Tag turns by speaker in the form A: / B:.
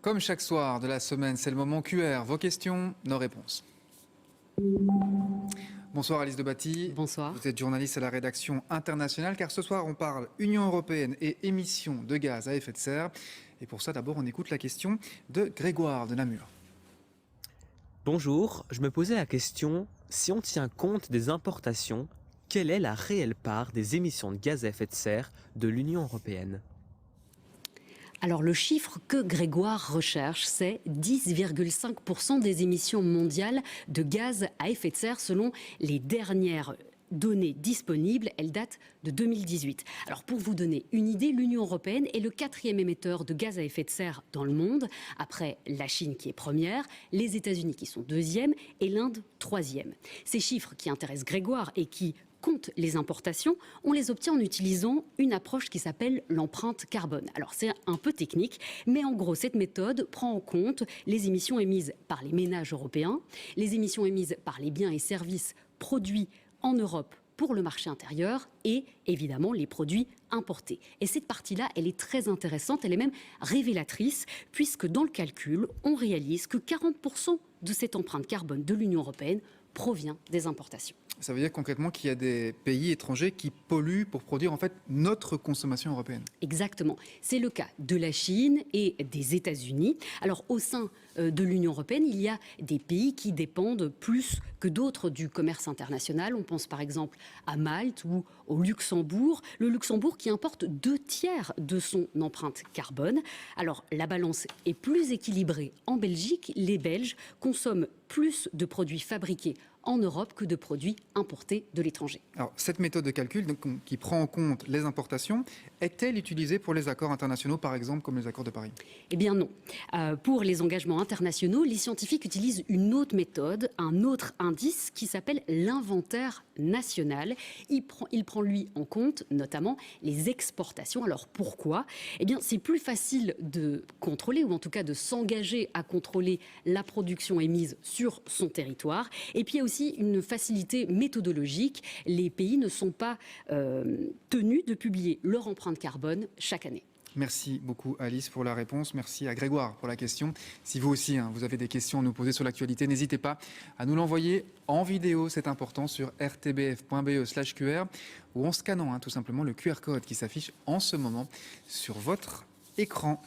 A: Comme chaque soir de la semaine, c'est le moment QR. Vos questions, nos réponses. Bonsoir Alice Debatty.
B: Bonsoir.
A: Vous êtes journaliste à la rédaction internationale, car ce soir on parle Union européenne et émissions de gaz à effet de serre. Et pour ça, d'abord, on écoute la question de Grégoire de Namur.
C: Bonjour, je me posais la question, si on tient compte des importations, quelle est la réelle part des émissions de gaz à effet de serre de l'Union européenne ?
B: Alors le chiffre que Grégoire recherche, c'est 10,5% des émissions mondiales de gaz à effet de serre selon les dernières données disponibles. Elles datent de 2018. Alors pour vous donner une idée, l'Union européenne est le 4e émetteur de gaz à effet de serre dans le monde, après la Chine qui est première, les États-Unis qui sont deuxième et l'Inde troisième. Ces chiffres qui intéressent Grégoire et qui compte les importations, on les obtient en utilisant une approche qui s'appelle l'empreinte carbone. Alors c'est un peu technique, mais en gros cette méthode prend en compte les émissions émises par les ménages européens, les émissions émises par les biens et services produits en Europe pour le marché intérieur et évidemment les produits importés. Et cette partie-là, elle est très intéressante, elle est même révélatrice, puisque dans le calcul, on réalise que 40% de cette empreinte carbone de l'Union européenne provient des importations.
A: Ça veut dire concrètement qu'il y a des pays étrangers qui polluent pour produire en fait notre consommation européenne.
B: Exactement. C'est le cas de la Chine et des États-Unis. Alors au sein de l'Union européenne, il y a des pays qui dépendent plus que d'autres du commerce international. On pense par exemple à Malte ou au Luxembourg. Le Luxembourg qui importe 2/3 de son empreinte carbone. Alors la balance est plus équilibrée en Belgique. Les Belges consomment plus de produits fabriqués en Europe que de produits importés de l'étranger.
A: Alors, cette méthode de calcul donc, qui prend en compte les importations, est-elle utilisée pour les accords internationaux, par exemple, comme les accords de Paris ?
B: Eh bien non. Pour les engagements internationaux, les scientifiques utilisent une autre méthode, un autre indice qui s'appelle l'inventaire national. Il prend lui en compte notamment les exportations. Alors pourquoi ? Eh bien c'est plus facile de contrôler, ou en tout cas de s'engager à contrôler la production émise sur son territoire. Et puis il y a aussi une facilité méthodologique. Les pays ne sont pas tenus de publier leur empreinte carbone chaque année.
A: Merci beaucoup Alice pour la réponse, merci à Grégoire pour la question. Si vous aussi vous avez des questions à nous poser sur l'actualité, n'hésitez pas à nous l'envoyer en vidéo, c'est important, sur rtbf.be/QR ou en scannant tout simplement le QR code qui s'affiche en ce moment sur votre écran.